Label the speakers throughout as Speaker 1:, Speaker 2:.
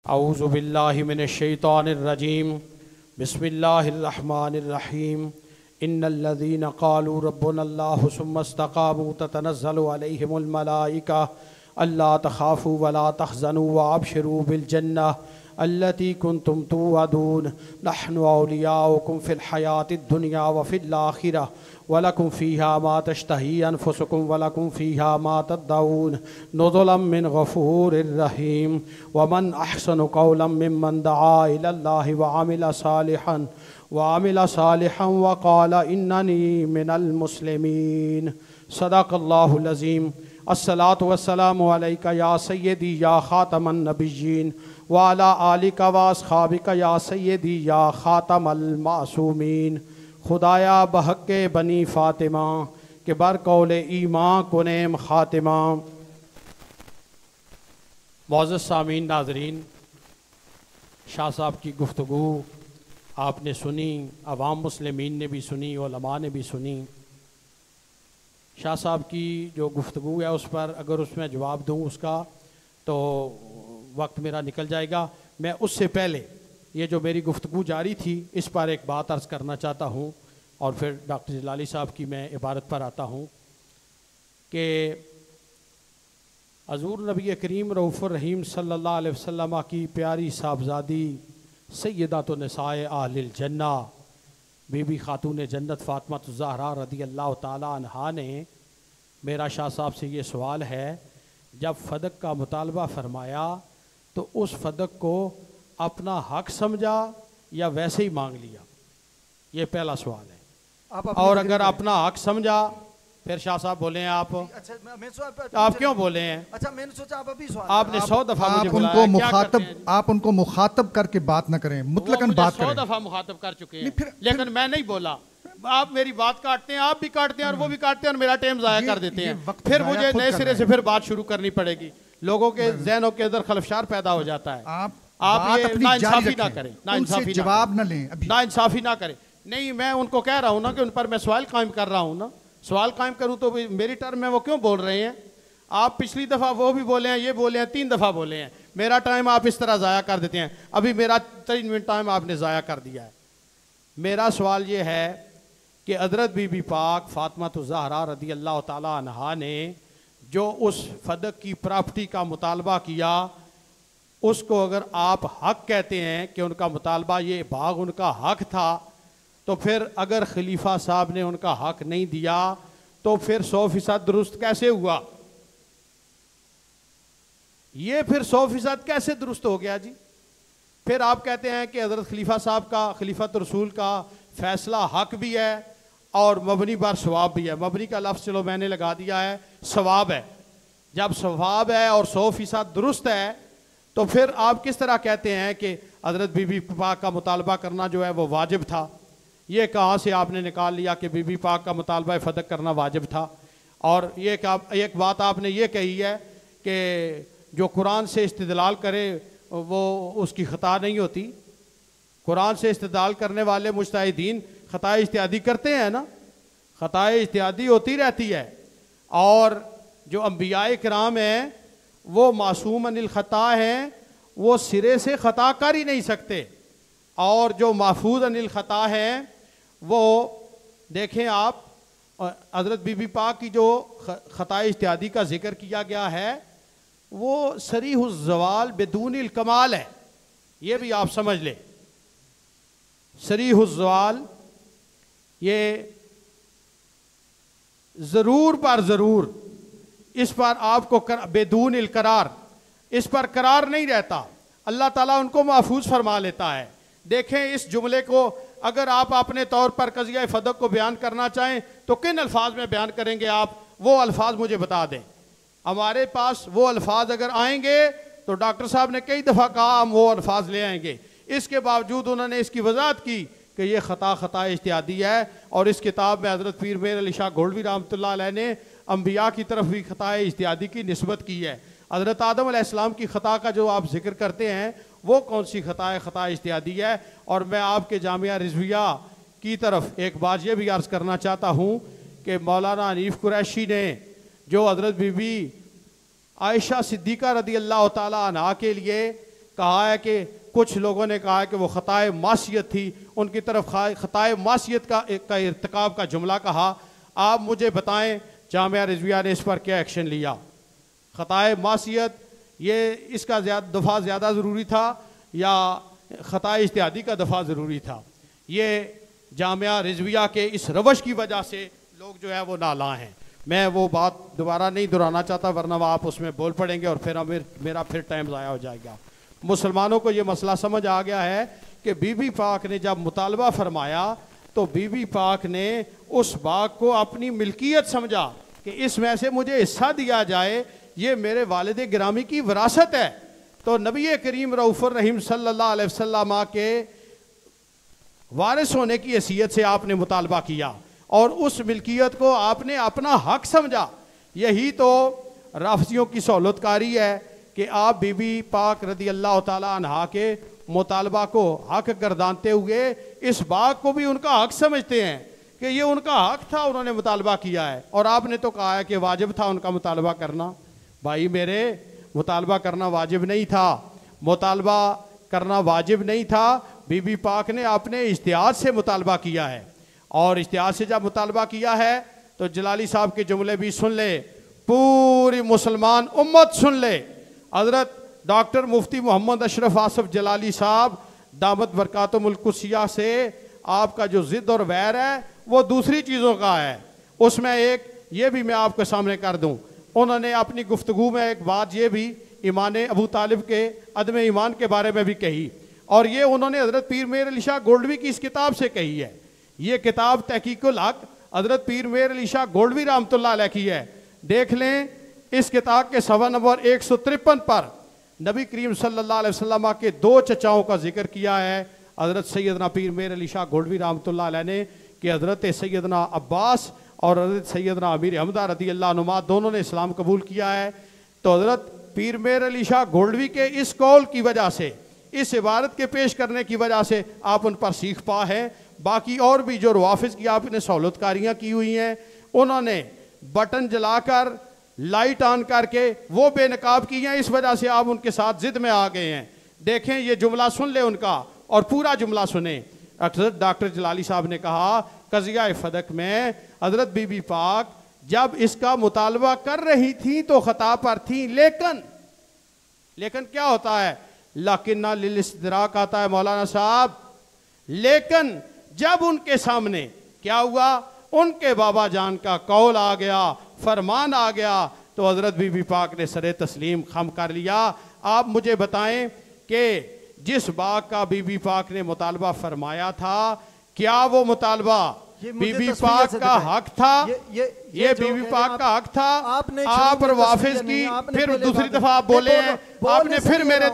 Speaker 1: औज़ु बिल्लाहि मिनश्शैतानिर्रजीम बिस्मिल्लाहिर्रहमानिर्रहीम इन्नल्लज़ीना क़ालू रब्बुनल्लाहु सुम्मा इस्तक़ामू ततनज़्ज़लु अलैहिमुल मलाइका अल्ला तख़ाफ़ू वला तहज़नू व अबशिरू बिल जन्नह अल्लती कुन्तुम तुअदून नहनु औलियाउकुम फ़िल हयातिद दुनिया व फ़िल आखिरह वलकुम फ़ीहा मा तश्तही अनफुसुकुम वलकुम फ़ीहा मा तद्दऊन नुज़ुलन मिन गफ़ूरिर रहीम वमन अहसनु क़ौलन मिम्मन दआ इलल्लाहि व अमिला सालिहन व क़ाला इन्ननी मिनल मुस्लिमीन। सदक़ल्लाहुल अज़ीम। अस्सलातु वस्सलामु अलैका या सय्यदी या ख़ातमन नबिय्यीन व अला आलिका व अस्हाबिका या सय्यदी या ख़ातमल मासूमीन। खुदाया बहक़्क़े बनी फ़ातिमा के बरकौले ईमां कुनेम ख़ातिमा। मुअज़्ज़ज़ सामीन नाज़रीन, शाह साहब की गुफ्तगू आपने सुनी, अवाम मुस्लिमीन ने भी सुनी, उलमा ने भी सुनी। शाह साहब की जो गुफ्तगू है उस पर अगर उसमें जवाब दूँ उसका तो वक्त मेरा निकल जाएगा। मैं उससे पहले ये जो मेरी गुफ्तगू जारी थी इस पर एक बात अर्ज़ करना चाहता हूँ और फिर डॉक्टर जलाली साहब की मैं इबारत पर आता हूँ कि हज़ूर नबी करीम रऊफ़ुर रहीम सल्लल्लाहु अलैहि वसल्लम की प्यारी साहबजादी सय्यदातु निसाए अहलिल जन्ना बीबी खातून जन्नत फ़ातिमा ज़हरा रज़ी अल्लाह ताला अन्हा ने मेरा शाह साहब से ये सवाल है, जब फ़दक का मुतालबा फ़रमाया तो उस फ़दक को अपना हक समझा या वैसे ही मांग लिया? ये पहला सवाल है। और अगर अपना हक समझा फिर शाह साहब बोले हैं आप।
Speaker 2: अच्छा,
Speaker 1: आप क्यों बोले हैं?
Speaker 2: अच्छा, मैंने सोचा आप अभी सवाल
Speaker 1: आपने 100 दफा मुझे बुलाया,
Speaker 3: आप उनको मुखातब करके बात न करें, मुतलकन बात करें।
Speaker 1: 100 दफा मुखातब कर चुके हैं लेकिन मैं नहीं बोला। आप मेरी बात काटते हैं, आप भी काटते हैं और वो भी काटते हैं और मेरा टाइम जाया कर देते हैं। फिर मुझे नए सिरे से फिर बात शुरू करनी पड़ेगी। लोगों के ज़हनों के अंदर खलफशार पैदा हो जाता है। आप ये नाइंसाफी ना करें, नाइंसाफी
Speaker 3: जवाब न लें,
Speaker 1: नाइंसाफी ना करें। नहीं, मैं उनको कह रहा हूँ ना कि उन पर मैं सवाल कायम कर रहा हूँ ना। सवाल कायम करूँ तो मेरी टर्म में वो क्यों बोल रहे हैं? आप पिछली दफ़ा वो भी बोले हैं, ये बोले हैं, 3 दफ़ा बोले हैं। मेरा टाइम आप इस तरह ज़ाया कर देते हैं। अभी मेरा 3 मिनट टाइम आपने ज़ाया कर दिया है। मेरा सवाल ये है कि हज़रत बीबी पाक फ़ातिमा ज़हरा रज़ी अल्लाह ताला अन्हा ने जो उस फ़दक की प्रॉपर्टी का मुतालबा किया, उसको अगर आप हक कहते हैं कि उनका मुतालबा ये बाग उनका हक था, तो फिर अगर खलीफा साहब ने उनका हक नहीं दिया तो फिर 100% दुरुस्त कैसे हुआ? ये फिर 100% कैसे दुरुस्त हो गया जी? फिर आप कहते हैं कि हज़रत खलीफा साहब का, खलीफत रसूल का फैसला हक भी है और मबनी बर सवाब भी है। मबनी का लफ्ज़ चलो मैंने लगा दिया है, सवाब है। जब सवाब है और 100% दुरुस्त है तो फिर आप किस तरह कहते हैं कि हज़रत बीबी पाक का मुतालबा करना जो है वो वाजिब था? ये कहाँ से आपने निकाल लिया कि बीबी पाक का मुतालबा फ़दक करना वाजिब था? और ये एक बात आपने ये कही है कि जो कुरान से इस्तिदलाल करे वो उसकी ख़ता नहीं होती। कुरान से इस्तिदलाल करने वाले मुज्तहिदीन ख़ताए इज्तिहादी करते हैं ना, ख़ताए इज्तिहादी होती रहती है। और जो अंबियाए किराम हैं वो मासूम अनिल ख़ता हैं, वो सिरे से ख़ता कर ही नहीं सकते। और जो महफूज अनिल ख़ता हैं वो देखें आप, हज़रत बीबी पाक की जो ख़ताए इज्तिहादी का जिक्र किया गया है वो सरीहुज़ ज़वाल बिदूनिल कमाल है। ये भी आप समझ लें, सरीहुज़ ज़वाल ये ज़रूर पर ज़रूर इस पर आपको बेदूनिल करार, इस पर करार नहीं रहता। अल्लाह ताला उनको महफूज फरमा लेता है। देखें इस जुमले को अगर आप अपने तौर पर कज़िया फ़दक को बयान करना चाहें तो किन अल्फाज में बयान करेंगे आप? वो अल्फाज मुझे बता दें। हमारे पास वो अल्फाज अगर आएंगे तो डॉक्टर साहब ने कई दफ़ा कहा हम वो अल्फाज ले आएंगे। इसके बावजूद उन्होंने इसकी वजाहत की कि ये ख़ता इज्तिहादी है। और इस किताब में हज़रत पीर मेर अली शाह गोल्डवी रहमतुल्लाह अलैह ने अम्बिया की तरफ भी ख़ता इज्तिहादी की निस्बत की है। हज़रत आदम अलैहिस्सलाम की ख़ता का जो आप जिक्र करते हैं वो कौन सी ख़ता इज्तिहादी है? और मैं आपके जामिया रिज़विया की तरफ एक बात ये भी अर्ज़ करना चाहता हूँ कि मौलाना हनीफ़ कुरैशी ने जो हज़रत बीबी आयशा सिद्दीक़ा रदी अल्लाह ताला अन्हा के लिए कहा है कि कुछ लोगों ने कहा है कि वो खताए मासियत थी, उनकी तरफ खताए मासियत का इर्तिकाब का जुमला कहा। आप मुझे बताएं जामिया रिजविया ने इस पर क्या एक्शन लिया? खताए मासियत ये इसका दफ़ा ज़्यादा ज़रूरी था या खताए इज्तिहादी का दफ़ा ज़रूरी था? ये जामिया रिजविया के इस रवश की वजह से लोग जो है वो नाला हैं। मैं वो बात दोबारा नहीं दोहराना चाहता, वरना आप उसमें बोल पड़ेंगे और फिर मेरा फिर टाइम ज़ाया हो जाएगा। मुसलमानों को ये मसला समझ आ गया है कि बीबी पाक ने जब मुतालबा फरमाया तो बीबी पाक ने उस बाग को अपनी मिल्कियत समझा कि इसमें से मुझे हिस्सा दिया जाए, ये मेरे वालिद गिरामी की विरासत है। तो नबी करीम रऊफ़ुर रहीम सल्लल्लाहु अलैहि वसल्लम के वारिस होने की हैसियत से आपने मुतालबा किया और उस मिल्कियत को आपने अपना हक समझा। यही तो राफजियों की सहूलतकारी है कि आप बीबी पाक रदी अल्लाह ताला अन्हा के मुतालबा को हक गर्दानते हुए इस बाग को भी उनका हक समझते हैं कि ये उनका हक था, उन्होंने मुतालबा किया है। और आपने तो कहा है कि वाजिब था उनका मुतालबा करना। भाई मेरे, मुतालबा करना वाजिब नहीं था, मुतालबा करना वाजिब नहीं था। बीबी पाक ने अपने इज्तिहाद से मुतालबा किया है और इज्तिहाद से जब मुतालबा किया है तो जलाली साहब के जुमले भी सुन ले, पूरी मुसलमान उम्मत सुन ले। हज़रत डॉक्टर मुफ्ती मोहम्मद अशरफ आसफ जलाली साहब दामत बरकातुहुल कुद्सिया से आपका जो ज़िद और वैर है वो दूसरी चीज़ों का है। उसमें एक ये भी मैं आपके सामने कर दूं, उन्होंने अपनी गुफ्तगू में एक बात ये भी ईमान अबू तालिब के अदम ईमान के बारे में भी कही और ये उन्होंने हज़रत पीर मेर अली शाह गोल्डवी की इस किताब से कही है। ये किताब तहकीकुल हक हज़रत पीर मेर अली शाह गोल्डवी रहमतुल्लाह अलैह की है। देख लें, इस किताब के सफ़ा नंबर 153 पर नबी करीम सल्लल्लाहु अलैहि वसल्लम के दो चचाओं का जिक्र किया है। हज़रत सैयदना पीर मेर अली शाह गोल्डवी रहमतुल्लाह अलैह ने कि हज़रत सैयदना अब्बास और हज़रत सैयदना अमीर हमदा रदी अल्लाह अनुमा दोनों ने इस्लाम कबूल किया है। तो हज़रत पीर मेर अली शाह गोल्डवी के इस कौल की वजह से, इस इबारत के पेश करने की वजह से आप उन पर सीख पा है। बाकी और भी जो रवाफिज की आपने सहूलतकारियाँ की हुई हैं, उन्होंने बटन जलाकर लाइट ऑन करके वो बेनकाब की हैं, इस वजह से आप उनके साथ जिद में आ गए हैं। देखें, ये जुमला सुन ले उनका और पूरा जुमला सुने। अक्सर डॉक्टर जलाली साहब ने कहा कज़िया फदक में हज़रत बीबी पाक जब इसका मुतालबा कर रही थी तो खता पर थी, लेकिन क्या होता है, लाकिन्ना लिल इस्तिदराक आता है मौलाना साहब। लेकिन जब उनके सामने क्या हुआ, उनके बाबा जान का कौल आ गया, फरमान आ गया, तो हज़रत बीबी पाक ने सरे तस्लीम खम कर लिया। आप मुझे बताएं कि जिस बाग का बीबी पाक ने मुतालबा फरमाया था, क्या वो मुतालबा बीबी पाक का हक था? ये बीबी पाक का हक था। आप वाफिज की फिर दूसरी दफा आप बोले हैं, आपने फिर मेरे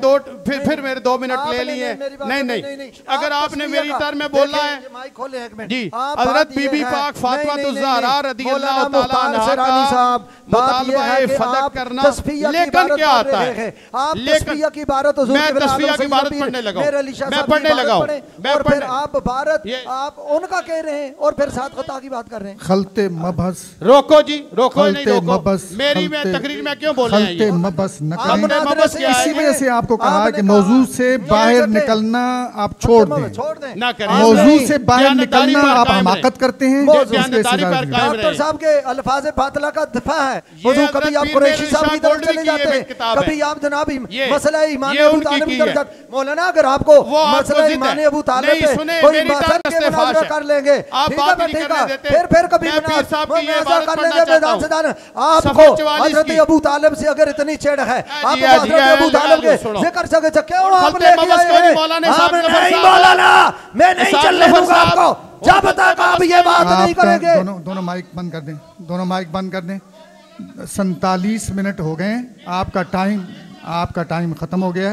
Speaker 1: 2 मिनट ले लिए। नहीं, अगर आपने मेरी टर्म में बोलना है जी, हज़रत बीबी पाक फातिमा ज़हरा रज़ी अल्लाह तआला अन्हा का मुतालबा फदक करना, लेकिन क्या आता है, लेकिन मैं तस्फिया की इबारत पढ़ने लगा, मैं पढ़ने लगा हूं, मैं पढ़ने,
Speaker 2: आप भारत आप उनका कह रहे हैं और फिर साथ खता की बात कर रहे हैं।
Speaker 3: खलते मबहस,
Speaker 1: रोको जी, रोको नहीं रोको,
Speaker 3: मबस,
Speaker 1: मेरी मैं तकरीर में क्यों बोल रहे हैं ये?
Speaker 3: मबस न
Speaker 1: मबस
Speaker 3: करें। इसी वजह से आपको कहा कि मौजू से बाहर निकलना आप छोड़ दें,
Speaker 1: ना करें।
Speaker 3: मौजू से बाहर निकलना आप हमाकत करते हैं।
Speaker 2: डॉक्टर साहब के अल्फाज फातिला का दफा है। कभी आप कुरैशी साहब की तरफ चले जाते हैं, कभी आप जनाब मसला ईमान अबू तालिब की तरफ जाते। मौलाना अगर आपको मसला ईमान अबू तालिब पे कोई बात के मुनाज़रा कर लेंगे, ठीक है, फिर कभी कर लेंगे मैदान से दान। आपको हजरत अबू तालिब से अगर इतनी चिढ़ है, आपको हजरत अबू तालिब के जिक्र से क्यों आप लेके आए हैं? नहीं मौलाना, मैं नहीं चलने दूंगा आपको जब तक आप ये बात नहीं करेंगे।
Speaker 3: दोनों माइक बंद कर दें, दोनों माइक बंद कर दें। 47 मिनट हो गए, आपका टाइम खत्म हो गया है।